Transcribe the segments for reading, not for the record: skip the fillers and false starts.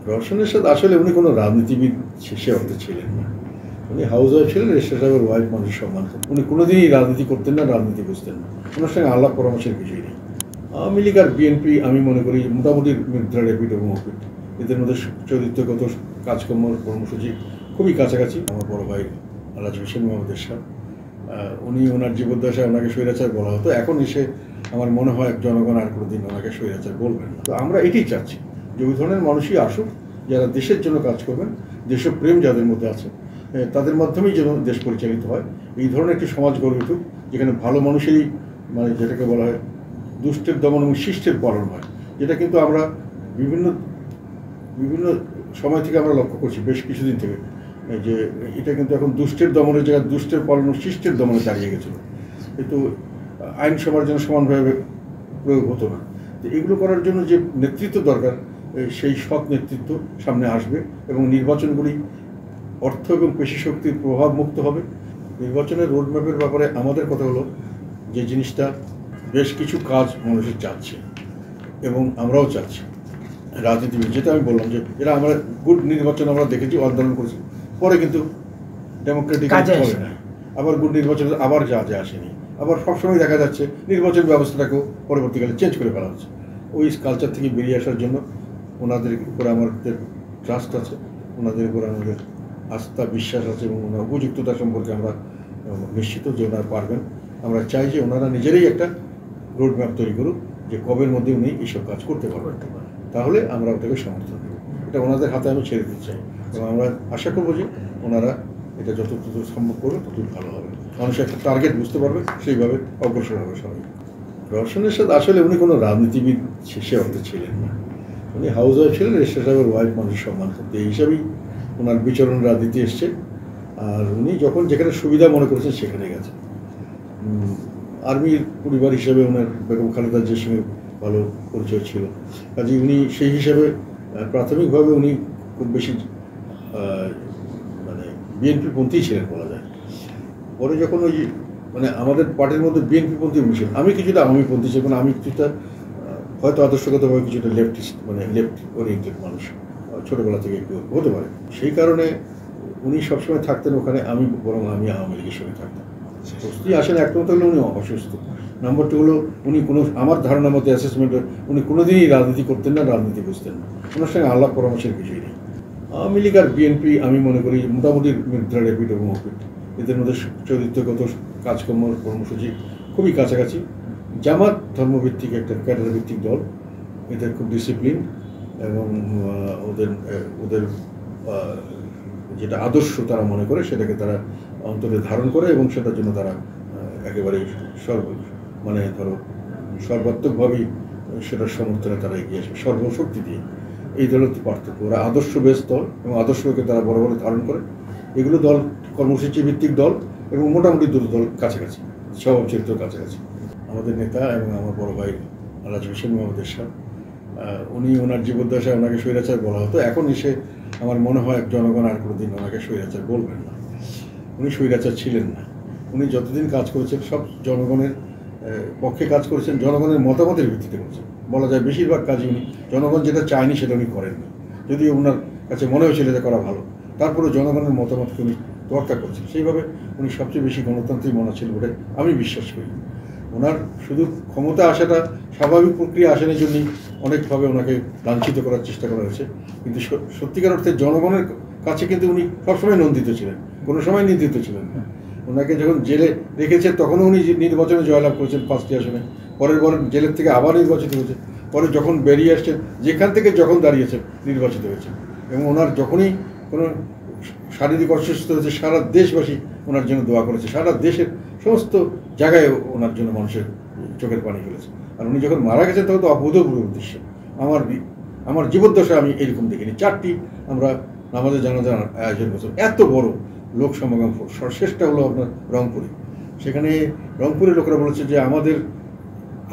রওশনের সাথে আসলে উনি কোনো রাজনীতিবিদ সে অর্থে ছিলেন না। উনি হাউস ওয়াইফ ছিলেন, রেজিস্ট্রার সাহেবের ওয়াইফ, মানুষের সম্মান করতেন। উনি কোনোদিনই রাজনীতি করতেন না, রাজনীতি বুঝতেন না। ওনার সঙ্গে আলাপ পরামর্শের কিছুই নেই। আওয়ামী লীগ আর বিএনপি আমি মনে করি মোটামুটি মিত্রা রেপিড এবং অপিড, এদের মধ্যে চরিত্রগত কাজকর্ম কর্মসূচি খুবই কাছাকাছি। আমার বড় ভাই আলহাজ হোসেন মোহাম্মদ এরশাদ, উনি ওনার জীবদ্দশায় ওনাকে স্বৈরাচার বলা হতো। এখন এসে আমার মনে হয় জনগণ আর কোনোদিন ওনাকে স্বৈরাচার বলবেন না। তো আমরা এটাই চাচ্ছি যে ওই ধরনের মানুষই আসুক, যারা দেশের জন্য কাজ করবেন, দেশপ্রেম যাদের মধ্যে আছে, তাদের মাধ্যমেই যেন দেশ পরিচালিত হয়। এই ধরনের একটি সমাজ গড়ে উঠুক যেখানে ভালো মানুষেরই, মানে যেটাকে বলা হয় দুষ্টের দমন এবং শিষ্টের পালন হয়, যেটা কিন্তু আমরা বিভিন্ন বিভিন্ন সময় থেকে আমরা লক্ষ্য করছি বেশ কিছুদিন থেকে, যে এটা কিন্তু এখন দুষ্টের দমনের জায়গায় দুষ্টের পালন ও শিষ্টের দমনে দাঁড়িয়ে গেছিল। কিন্তু আইন সবার জন্য সমানভাবে প্রয়োগ হতো না। তো এগুলো করার জন্য যে নেতৃত্ব দরকার, সেই সৎ নেতৃত্ব সামনে আসবে এবং নির্বাচনগুলি অর্থ এবং পেশি শক্তির প্রভাব মুক্ত হবে। নির্বাচনের রোডম্যাপের ব্যাপারে আমাদের কথা হলো যে জিনিসটা, বেশ কিছু কাজ মানুষের চাচ্ছে এবং আমরাও চাচ্ছি। রাজনীতিবিদ, যেটা আমি বললাম যে এরা আমরা গুড নির্বাচন আমরা দেখেছি, আন্দোলন করেছি, পরে কিন্তু ডেমোক্রেটিক চলে না। আবার গুড নির্বাচন আবার যা আসেনি। আবার সবসময় দেখা যাচ্ছে নির্বাচন ব্যবস্থাটাকেও পরবর্তীকালে চেঞ্জ করে ফেলা হচ্ছে। ওই কালচার থেকে বেরিয়ে আসার জন্য ওনাদের উপরে আমাদের ট্রাস্ট আছে, ওনাদের উপরে আমাদের আস্থা বিশ্বাস আছে এবং ওনার উপযুক্ততা সম্পর্কে আমরা নিশ্চিত যে ওনারা পারবেন। আমরা চাই যে ওনারা নিজেরাই একটা রোড ম্যাপ তৈরি করুক যে কবের মধ্যে উনি এইসব কাজ করতে পারবেন, তাহলে আমরা ওটাকে সমর্থন দেব। এটা ওনাদের হাতে আমি ছেড়ে দিতে চাই এবং আমরা আশা করবো যে ওনারা এটা যতটুকু সম্ভব করবে ততটুকু ভালো হবে। মানুষ একটা টার্গেট বুঝতে পারবে, সেইভাবে অগ্রসর হবে সবাই। রওশনের সাথে আসলে উনি কোনো রাজনীতিবিদ সে অর্থে ছিলেন না। উনি হাউস ওয়াইফ ছিলেন, রেজিস্ট্রার সাহেবের ওয়াইফ, মানুষের সম্মান করতে, এই হিসাবেই ওনার বিচরণ রাজনীতি এসছে। আর উনি যখন যেখানে সুবিধা মনে করেছেন সেখানে গেছেন। আর্মির পরিবার হিসেবে ওনার বেগম খালেদা জিয়ার সঙ্গে ভালো পরিচয় ছিল, কাজে উনি সেই হিসাবে প্রাথমিকভাবে উনি খুব বেশি মানে বিএনপিপন্থী ছিলেন বলা যায়। পরে যখন ওই মানে আমাদের পার্টির মধ্যে বিএনপিপন্থী উনি ছিলেন, আমি কিছুটা আওয়ামীপন্থী ছিলাম, আমি কিছুটা হয়তো আদর্শগতভাবে কিছুটা লেফটিস্ট, মানে লেফট ওরিয়েন্টেড মানুষ ছোটোবেলা থেকে একটু হতে পারে। সেই কারণে উনি সবসময় থাকতেন ওখানে, আমি আওয়ামী লীগের সঙ্গে থাকতাম। প্রস্তুতি আসেন এক কথা হলো উনি অসুস্থ, নাম্বার টু হলো উনি কোনো, আমার ধারণার মধ্যে অ্যাসেসমেন্টে উনি কোনোদিনই রাজনীতি করতেন না, রাজনীতি বুঝতেন না। ওনার সঙ্গে আলাপ পরামর্শের কিছুই নেই। আওয়ামী লীগ আর বিএনপি আমি মনে করি মোটামুটি মিত্রা রেপিড এবং অপিড, এদের মধ্যে চরিত্রগত কাজকর্ম কর্মসূচি খুবই কাছাকাছি। জামাত ধর্মভিত্তিক একটা ক্যাডার ভিত্তিক দল, এদের খুব ডিসিপ্লিন এবং ওদের যেটা আদর্শ তারা মনে করে সেটাকে তারা অন্তরে ধারণ করে এবং সেটার জন্য তারা একেবারেই মানে ধরো সর্বাত্মকভাবেই সেটার সমর্থনে তারা এগিয়ে আসবে সর্বশক্তি দিয়ে। এই দলের পার্থক্য, ওরা আদর্শ বেশ দল এবং আদর্শকে তারা বড় বড় ধারণ করে। এগুলো দল কর্মসূচি ভিত্তিক দল এবং মোটামুটি দুটো দল কাছাকাছি, স্বভাব চরিত্র কাছাকাছি। আমাদের নেতা এবং আমার বড় ভাই আলহাজ হোসেন মোহাম্মদ এরশাদ, উনি ওনার জীবদ্দশায় ওনাকে স্বৈরাচার বলা হতো। এখন এসে আমার মনে হয় জনগণ আর কোনোদিন ওনাকে স্বৈরাচার বলবেন না। উনি স্বৈরাচার ছিলেন না। উনি যতদিন কাজ করেছেন সব জনগণের পক্ষে কাজ করেছেন, জনগণের মতামতের ভিত্তিতে করেছেন। বলা যায় বেশিরভাগ কাজই উনি জনগণ যেটা চায়নি সেটা উনি করেননি, যদিও ওনার কাছে মনে হয়েছিল যে করা ভালো, তারপরেও জনগণের মতামতকে উনি তোয়াক্কা করছেন। সেইভাবে উনি সবচেয়ে বেশি গণতান্ত্রিক মনে ছিল বলে আমি বিশ্বাস করি। ওনার শুধু ক্ষমতা আসাটা স্বাভাবিক প্রক্রিয়া আসেনের জন্যই অনেকভাবে ওনাকে লাঞ্ছিত করার চেষ্টা করা হয়েছে, কিন্তু সত্যিকার অর্থে জনগণের কাছে কিন্তু উনি সবসময় নন্দিত ছিলেন, কোনো সময় নিন্দিত ছিলেন না। ওনাকে যখন জেলে রেখেছে তখনও উনি নির্বাচনে জয়লাভ করেছেন 5টি আসনে, পরের বার জেলের থেকে আবার নির্বাচিত হয়েছে, পরে যখন বেরিয়ে আসছেন যেখান থেকে যখন দাঁড়িয়েছেন নির্বাচিত হয়েছে। এবং ওনার যখনই কোনো শারীরিক অসুস্থ হয়েছে সারা দেশবাসী ওনার জন্য দোয়া করেছে, সারা দেশের সমস্ত জায়গায় ওনার জন্য মানুষের চোখের পানি ফেলেছে। আর উনি যখন মারা গেছেন তখন তো অভূতপূর্ব উদ্দেশ্য। আমার জীবদ্দশা আমি এরকম দেখিনি। 4টি আমরা নামাজের জানাজার আয়োজন করছিলাম, এত বড় লোক সমাগম, শেষটা হলো আপনার রংপুরে। সেখানে রংপুরের লোকেরা বলেছে যে আমাদের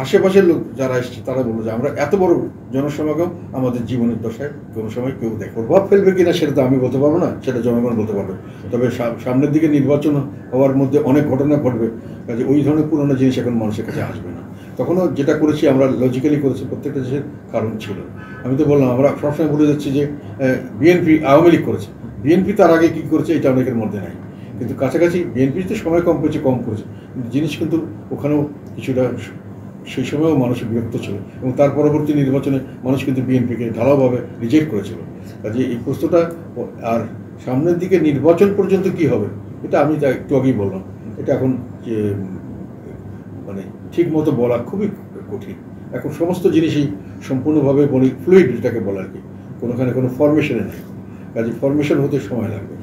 আশেপাশের লোক যারা এসছে তারা বললো যে আমরা এত বড় জনসমাগম আমাদের জীবনের দশায় কোনো সময় কেউ দেখে। প্রভাব ফেলবে কিনা সেটা তো আমি বলতে পারবো না, সেটা জনগণ বলতে পারবে। তবে সামনের দিকে নির্বাচন হওয়ার মধ্যে অনেক ঘটনা ঘটবে, কাজে ওই ধরনের পুরোনো জিনিস এখন মানুষের কাছে আসবে না। তখনও যেটা করেছি আমরা লজিক্যালি করেছি, প্রত্যেকটা দেশের কারণ ছিল। আমি তো বললাম আমরা সবসময় বলে যাচ্ছি যে বিএনপি আওয়ামী লীগ করেছে, বিএনপি তার আগে কী করেছে এটা অনেকের মধ্যে নাই, কিন্তু কাছাকাছি বিএনপিতে সময় কম করেছে, কিন্তু জিনিস কিন্তু ওখানেও কিছুটা সেই সময়ও মানুষ বিরক্ত ছিল, এবং তার পরবর্তী নির্বাচনে মানুষ কিন্তু বিএনপিকে ঢালাওভাবে রিজেক্ট করেছিল। কাজে এই প্রশ্নটা, আর সামনের দিকে নির্বাচন পর্যন্ত কি হবে এটা আমি একটু আগেই বললাম, এটা এখন যে মানে ঠিক মতো বলা খুবই কঠিন। এখন সমস্ত জিনিসই সম্পূর্ণভাবে বলি ফ্লুইড, এটাকে বলা আর কি, কোনোখানে কোনো ফরমেশনে নেই। কাজে ফরমেশন হতে সময় লাগবে,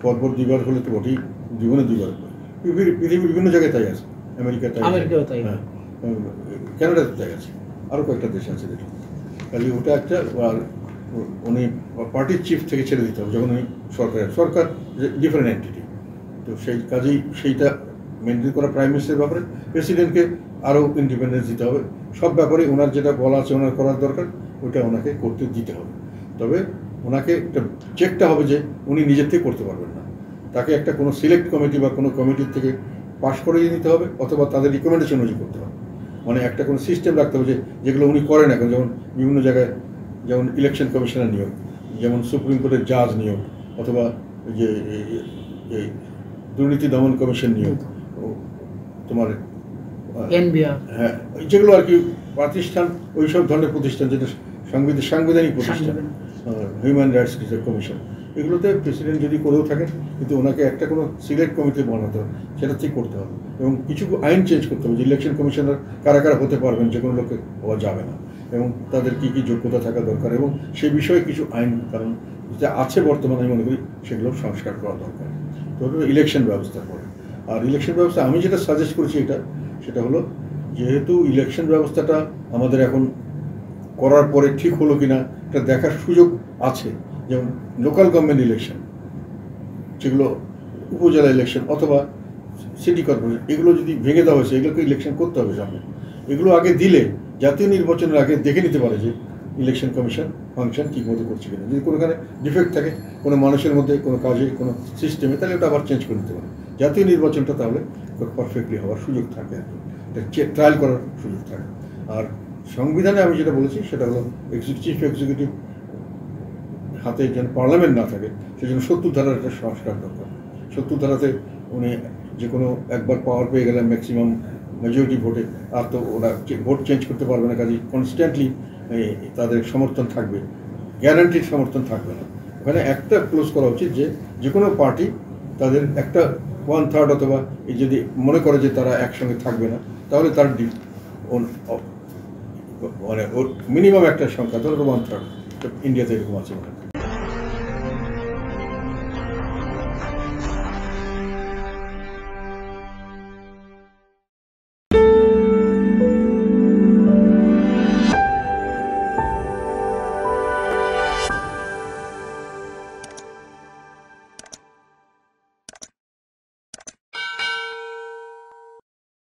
পরপর দুইবার হলে তো বটেই, জীবনে দুইবার। পৃথিবীর বিভিন্ন জায়গায় তাই আছে, আমেরিকা তাই, হ্যাঁ, ক্যানাডাতে তাই আছে, আরও কয়েকটা দেশ আছে যেটা। কাজে ওটা একটা, উনি পার্টির চিফ থেকে ছেড়ে দিতে হবে যখন উনি সরকার ডিফারেন্ট এন্টিটি, তো সেই কাজেই সেইটা মেনটেন করা প্রাইম মিনিস্টারের ব্যাপারে। প্রেসিডেন্টকে আরও ইন্ডিপেন্ডেন্স দিতে হবে, সব ব্যাপারে ওনার যেটা বলা আছে ওনার করার দরকার ওইটা ওনাকে করতে দিতে হবে। তবে ওনাকে একটা চেকটা হবে যে উনি নিজের থেকে করতে পারবেন না, তাকে একটা কোনো সিলেক্ট কমিটি বা কোনো কমিটির থেকে পাশ করিয়ে নিতে হবে, অথবা তাদের রিকমেন্ডেশন অনুযায়ী করতে হবে। মানে একটা কোনো সিস্টেম রাখতে হবে যেগুলো উনি করেন এখন, যেমন বিভিন্ন জায়গায়, যেমন ইলেকশন কমিশনের নিয়োগ, যেমন সুপ্রিম কোর্টের জাজ নিয়োগ, অথবা যে দুর্নীতি দমন কমিশন নিয়োগ, তোমার হ্যাঁ, যেগুলো আর কি প্রতিষ্ঠান, ওইসব ধরনের প্রতিষ্ঠান যেটা সাংবিধানিক প্রতিষ্ঠান, হিউম্যান রাইটস কমিশন, এগুলোতে প্রেসিডেন্ট যদি করেও থাকেন, কিন্তু ওনাকে একটা কোনো সিলেক্ট কমিটি বানাতে হবে, সেটা ঠিক করতে হবে, এবং কিছু আইন চেঞ্জ করতে হবে যে ইলেকশন কমিশনার কারা কারা হতে পারবেন, যে কোনো লোকে হওয়া যাবে না, এবং তাদের কী কী যোগ্যতা থাকা দরকার, এবং সেই বিষয়ে কিছু আইন কারণ যা আছে বর্তমানে আমি মনে করি সেগুলো সংস্কার করা দরকার। তো ইলেকশন ব্যবস্থা করে, আর ইলেকশন ব্যবস্থা আমি যেটা সাজেস্ট করেছি সেটা হলো, যেহেতু ইলেকশন ব্যবস্থাটা আমাদের এখন করার পরে ঠিক হলো কিনা এটা দেখার সুযোগ আছে, যেমন লোকাল গভর্নমেন্ট ইলেকশন, যেগুলো উপজেলা ইলেকশন অথবা সিটি কর্পোরেশন, এগুলো যদি ভেঙে দেওয়া হয়েছে, এগুলোকে ইলেকশন করতে হবে সামনে। এগুলো আগে দিলে জাতীয় নির্বাচনের আগে দেখে নিতে পারে যে ইলেকশন কমিশন ফাংশন ঠিকমতো করছে কিনা। যদি কোনোখানে ডিফেক্ট থাকে কোনো মানুষের মধ্যে, কোনো কাজে, কোনো সিস্টেমে, তাহলে ওটা আবার চেঞ্জ করে নিতে পারে। জাতীয় নির্বাচনটা তাহলে পারফেক্টলি হওয়ার সুযোগ থাকে আর কি, ট্রায়াল করার সুযোগ থাকে। আর সংবিধানে আমি যেটা বলেছি সেটা হলো চিফ এক্সিকিউটিভ হাতে যেন পার্লামেন্ট না থাকে, সেই জন্য ৭০ ধারার একটা সংস্কার দরকার। ৭০ ধারাতে উনি যে কোনো একবার পাওয়ার পেয়ে গেলে ম্যাক্সিমাম মেজরিটি ভোটে, আর তো ওরা ভোট চেঞ্জ করতে পারবে না, কাজে কনস্ট্যান্টলি তাদের সমর্থন থাকবে, গ্যারান্টিড সমর্থন থাকবে না। ওখানে একটা ক্লোজ করা উচিত যে কোনো পার্টি তাদের একটা 1/3 অথবা যদি মনে করে যে তারা একসঙ্গে থাকবে না, তাহলে তার মানে ওর মিনিমাম একটা সংখ্যা, ধরো 1/3, ইন্ডিয়াতে এরকম আছে।